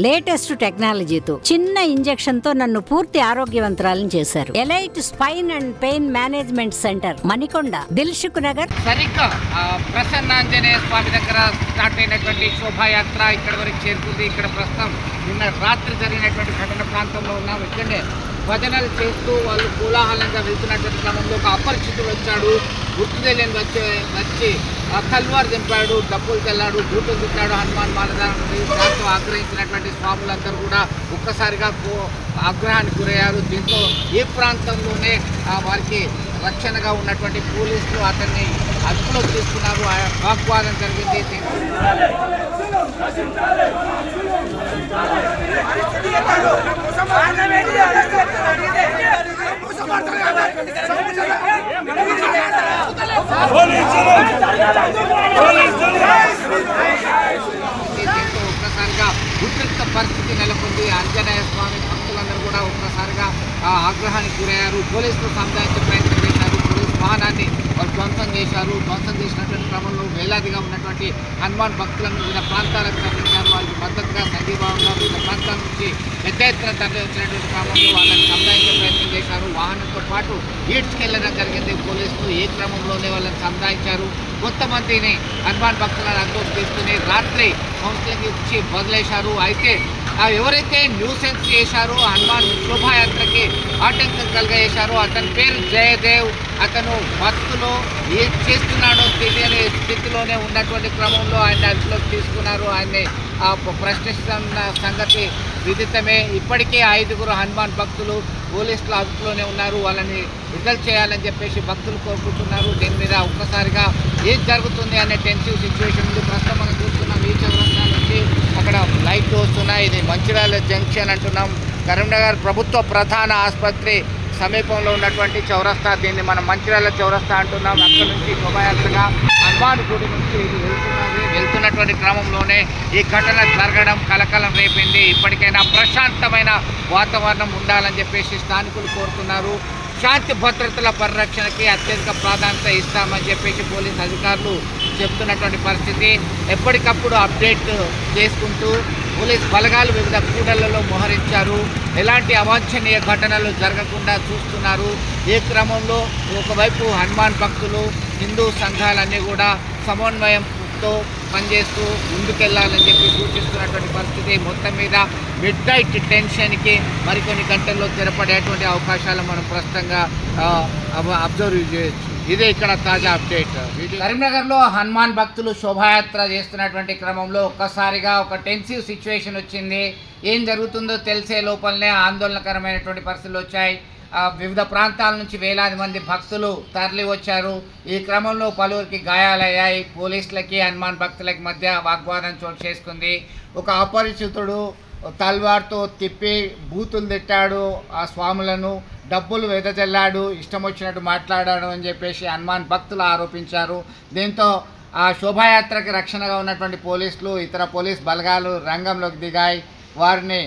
Latest టెక్నాలజీతో చిన్న injection తో నన్ను పూర్తి ఆరోగ్యవంతురాలను చేశారు. Elite spine and pain management centre, Manikonda, Dilsukh Nagar. సరిగ్గా ప్రసన్నాంజనేయ స్వామి దగ్గర స్టార్ట్ అయినటువంటి శోభాయాత్ర ఇక్కడ వరకు చేరుకుంది. ఇక్కడ ప్రస్తుతం నిన్న రాత్రి జరిగినటువంటి ఘటన ప్రాంతంలో ఉన్నాం. ఇక్కడే భజనలు చేస్తూ వాళ్ళు కోలాహలంగా వెళ్తున్నటువంటి క్రమంలో ఒక అపరిచితుడు వచ్చాడు. గుర్తు తెలియని వచ్చి తల్వార్ దింపాడు, డబ్బులు తెల్లాడు, బూటులు తిట్టాడు, హనుమాన్ మాలధారణ. దాంతో ఆగ్రహించినటువంటి స్వాములందరూ కూడా ఒక్కసారిగా ఆగ్రహానికి గురయ్యారు. దీంతో ఈ ప్రాంతంలోనే వారికి రక్షణగా ఉన్నటువంటి పోలీసులు అతన్ని అదుపులో తీసుకున్నారు. వాగ్వాదం జరిగింది. ఒక్కసారిగా ఉద్రిక్త పరిస్థితి నెలకొంది. ఆంజనేయ స్వామి భక్తులందరూ కూడా ఒక్కసారిగా ఆగ్రహానికి గురయ్యారు. పోలీసులు సంధానించే ప్రయత్నం చేశారు. పోలీసు వాహనాన్ని వాళ్ళు ధ్వంసం చేశారు. ధ్వంసం చేసినటువంటి క్రమంలో వేలాదిగా ఉన్నటువంటి హనుమాన్ భక్తులను వివిధ ప్రాంతాలకు తరలించారు. వాళ్ళకి మద్దతుగా సంఘీభావంగా వివిధ ప్రాంతాల నుంచి పెద్ద ఎత్తున తరలి వచ్చినటువంటి క్రమంలో వాళ్ళని సంధానించే ప్రయత్నం చేశారు. వాహనంతో పాటు ఈడ్చుకెళ్లడం జరిగింది. పోలీసులు ఈ క్రమంలోనే వాళ్ళని సంధానించారు. కొంతమందిని హనుమాన్ భక్తులను అదుపులోకి తీసుకుని రాత్రి కౌన్సిలింగ్ ఇచ్చి వదిలేశారు. అయితే ఎవరైతే న్యూసెన్స్ చేశారో హనుమాన్ శోభాయాత్రకి ఆటంకం కలిగేశారో అతని పేరు జయదేవ్. అతను భక్తులు ఏం చేస్తున్నాడో తెలియని స్థితిలోనే ఉన్నటువంటి క్రమంలో ఆయన అదుపులోకి తీసుకున్నారు. ఆయన్ని ప్రశ్నిస్తున్న సంగతి విదితమే. ఇప్పటికే 5గురు హనుమాన్ భక్తులు పోలీసులు అదుపులోనే ఉన్నారు. వాళ్ళని విడుదల చేయాలని చెప్పేసి భక్తులు కోరుకుంటున్నారు. దీని మీద ఒక్కసారిగా ఏం జరుగుతుంది అనే టెన్సివ్ సిచ్యువేషన్ ఉంది. ప్రస్తుతం మనం చూస్తున్నాం ఈ చౌరస్తా నుంచి అక్కడ లైట్లు వస్తున్నాయి. ఇది మంచిర్యాల జంక్షన్ అంటున్నాం. కరీంనగర్ ప్రభుత్వ ప్రధాన ఆసుపత్రి సమీపంలో ఉన్నటువంటి చౌరస్తా, దీన్ని మనం మంచిర్యాల చౌరస్తా అంటున్నాం. అక్కడ నుంచి శోభాయాత్రగా హనుమాన్ గుడి నుంచి ఇది వెళ్తున్నటువంటి క్రమంలోనే ఈ ఘటన జరగడం కలకలం రేపింది. ఇప్పటికైనా ప్రశాంతమైన వాతావరణం ఉండాలని చెప్పేసి స్థానికులు కోరుతున్నారు. శాంతి భద్రతల పరిరక్షణకి అత్యధిక ప్రాధాన్యత ఇస్తామని చెప్పేసి పోలీసు అధికారులు చెప్తున్నటువంటి పరిస్థితి. ఎప్పటికప్పుడు అప్డేట్ చేసుకుంటూ పోలీస్ బలగాలు వివిధ కూడళ్లలో మోహరించారు. ఎలాంటి అవాంఛనీయ ఘటనలు జరగకుండా చూస్తున్నారు. ఈ క్రమంలో ఒకవైపు హనుమాన్ భక్తులు, హిందూ సంఘాలన్నీ కూడా సమన్వయంతో పనిచేస్తూ ముందుకెళ్లాలని చెప్పి సూచిస్తున్నటువంటి పరిస్థితి. మొత్తం మీద మిడ్ నైట్ టెన్షన్కి మరికొన్ని గంటల్లో తెరపడేటువంటి అవకాశాలు మనం ప్రస్తుతంగా అబ్జర్వ్ చేయొచ్చు. ఇదే ఇక్కడ తాజా అప్డేట్. కరీంనగర్లో హనుమాన్ భక్తులు శోభాయాత్ర చేస్తున్నటువంటి క్రమంలో ఒక్కసారిగా ఒక టెన్సివ్ సిచ్యువేషన్ వచ్చింది. ఏం జరుగుతుందో తెలిసే లోపలనే ఆందోళనకరమైనటువంటి పరిస్థితులు వచ్చాయి. వివిధ ప్రాంతాల నుంచి వేలాది మంది భక్తులు తరలి వచ్చారు. ఈ క్రమంలో పలువురికి గాయాలయ్యాయి. పోలీసులకి హనుమాన్ భక్తులకి మధ్య వాగ్వాదం చోటు చేసుకుంది. ఒక అపరిచితుడు తల్వార్తో తిప్పి బూతులు తిట్టాడు, ఆ స్వాములను డబ్బులు వెదజల్లాడు, ఇష్టం వచ్చినట్టు మాట్లాడాడు అని చెప్పేసి హనుమాన్ భక్తులు ఆరోపించారు. దీంతో ఆ శోభాయాత్రకి రక్షణగా ఉన్నటువంటి పోలీసులు, ఇతర పోలీస్ బలగాలు రంగంలోకి దిగాయి. వారిని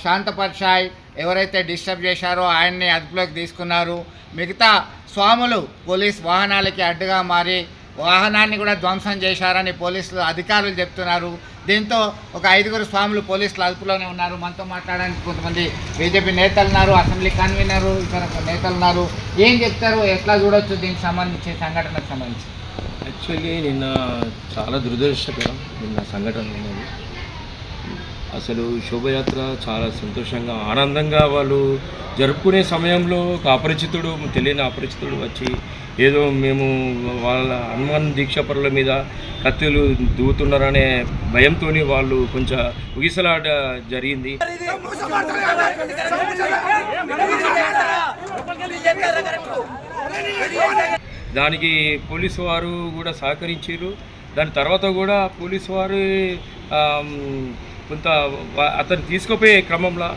శాంతపరిచాయి. ఎవరైతే డిస్టర్బ్ చేశారో ఆయన్ని అదుపులోకి తీసుకున్నారు. మిగతా స్వాములు పోలీస్ వాహనాలకి అడ్డుగా మారి వాహనాన్ని కూడా ధ్వంసం చేశారని పోలీసులు అధికారులు చెప్తున్నారు. దీంతో ఒక 5గురు స్వాములు పోలీసులు అదుపులోనే ఉన్నారు. మనతో మాట్లాడడానికి కొంతమంది బీజేపీ నేతలు ఉన్నారు, అసెంబ్లీ కన్వీనరు, ఇతర నేతలు ఉన్నారు. ఏం చెప్తారు, ఎట్లా చూడొచ్చు దీనికి సంబంధించి, సంఘటనకు సంబంధించి? యాక్చువల్లీ నిన్న చాలా దురదృష్టకరం నిన్న సంఘటన ఉన్నది. అసలు శోభయాత్ర చాలా సంతోషంగా ఆనందంగా వాళ్ళు జరుపుకునే సమయంలో ఒక అపరిచితుడు, తెలియని అపరిచితుడు వచ్చి ఏదో మేము వాళ్ళ హనుమాన్ దీక్షపరుల మీద కత్తులు దూతున్నారనే భయంతో వాళ్ళు కొంచెం ఉగిసలాట జరిగింది. దానికి పోలీసు వారు కూడా సహకరించారు. దాని తర్వాత కూడా పోలీసు వారు కొంత అతన్ని తీసుకుపోయే క్రమంలో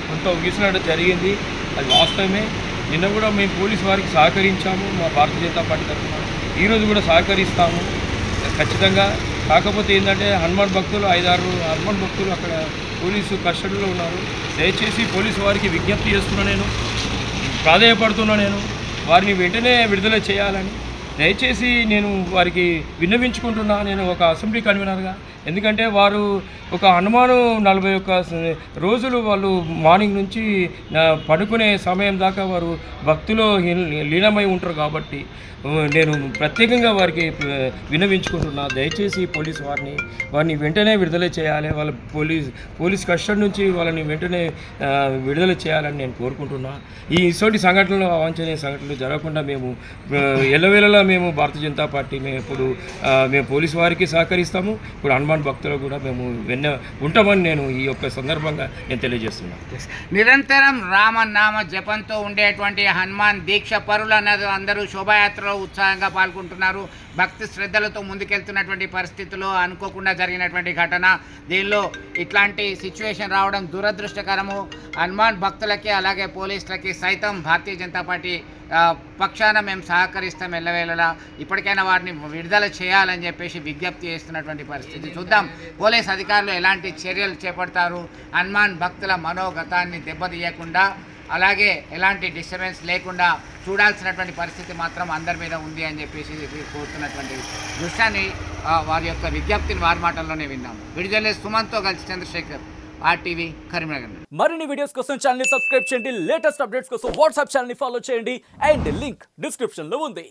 కొంత ఉగిసినట్టు జరిగింది. అది వాస్తవమే. నిన్న కూడా మేము పోలీసు వారికి సహకరించాము. మా భారతీయ జనతా పార్టీ తరఫున ఈరోజు కూడా సహకరిస్తాము ఖచ్చితంగా. కాకపోతే ఏంటంటే హనుమాన్ భక్తులు 5-6 హనుమాన్ భక్తులు అక్కడ పోలీసు కస్టడీలో ఉన్నారు. దయచేసి పోలీసు వారికి విజ్ఞప్తి చేస్తున్నా, నేను ప్రాధేయపడుతున్నా, నేను వారిని వెంటనే విడుదల చేయాలని దయచేసి నేను వారికి విన్నవించుకుంటున్నా. నేను ఒక అసెంబ్లీ కన్వీనర్గా ఎందుకంటే వారు ఒక హనుమాను 41 రోజులు వాళ్ళు మార్నింగ్ నుంచి పడుకునే సమయం దాకా వారు భక్తిలో లీనమై ఉంటారు కాబట్టి నేను ప్రత్యేకంగా వారికి విన్నవించుకుంటున్నా, దయచేసి పోలీసు వారిని వెంటనే విడుదల చేయాలి, వాళ్ళ పోలీస్ కస్టడీ నుంచి వాళ్ళని వెంటనే విడుదల చేయాలని నేను కోరుకుంటున్నా. ఇటువంటి సంఘటనలు, అవాంఛనీయ సంఘటనలు జరగకుండా మేము ఎల్లవేళలా మేము భారతీయ జనతా పార్టీ మేము పోలీసు వారికి సహకరిస్తాము. ఇప్పుడు హనుమాన్ భక్తులకు కూడా మేము ఉంటామని నేను ఈ యొక్క సందర్భంగా నేను తెలియజేస్తున్నాను. నిరంతరం రామనామ జపంతో ఉండేటువంటి హనుమాన్ దీక్ష పరులు అన్నది అందరూ శోభాయాత్ర ఉత్సాహంగా పాల్గొంటున్నారు. భక్తి శ్రద్ధలతో ముందుకెళ్తున్నటువంటి పరిస్థితుల్లో అనుకోకుండా జరిగినటువంటి ఘటన. దీనిలో ఇట్లాంటి సిచ్యువేషన్ రావడం దురదృష్టకరము. హనుమాన్ భక్తులకి అలాగే పోలీసులకి సైతం భారతీయ జనతా పార్టీ పక్షాన మేము సహకరిస్తాం ఎల్లవేళలా. ఇప్పటికైనా వారిని విడుదల చేయాలని చెప్పేసి విజ్ఞప్తి చేస్తున్నటువంటి పరిస్థితి. చూద్దాం పోలీస్ అధికారులు ఎలాంటి చర్యలు చేపడతారు, హనుమాన్ భక్తుల మనోగతాన్ని దెబ్బతీయకుండా అలాగే ఎలాంటి డిస్టర్బెన్స్ లేకుండా చూడాల్సినటువంటి పరిస్థితి మాత్రం అందరి మీద ఉంది అని చెప్పేసి కోరుతున్నటువంటి దృశ్యాన్ని వారి యొక్క విజ్ఞప్తిని వారి మాటల్లోనే విన్నాము. విడుదల సుమన్తో కలిసి చంద్రశేఖర్, RTV కరీంనగర్. మరిన్ని వీడియోస్ కోసం ఛానల్ ని సబ్స్క్రైబ్ చేయండి, లేటెస్ట్ అప్డేట్స్ కోసం వాట్సాప్ ఛానల్ ని ఫాలో చేయండి అండ్ లింక్ డిస్క్రిప్షన్ లో ఉంది.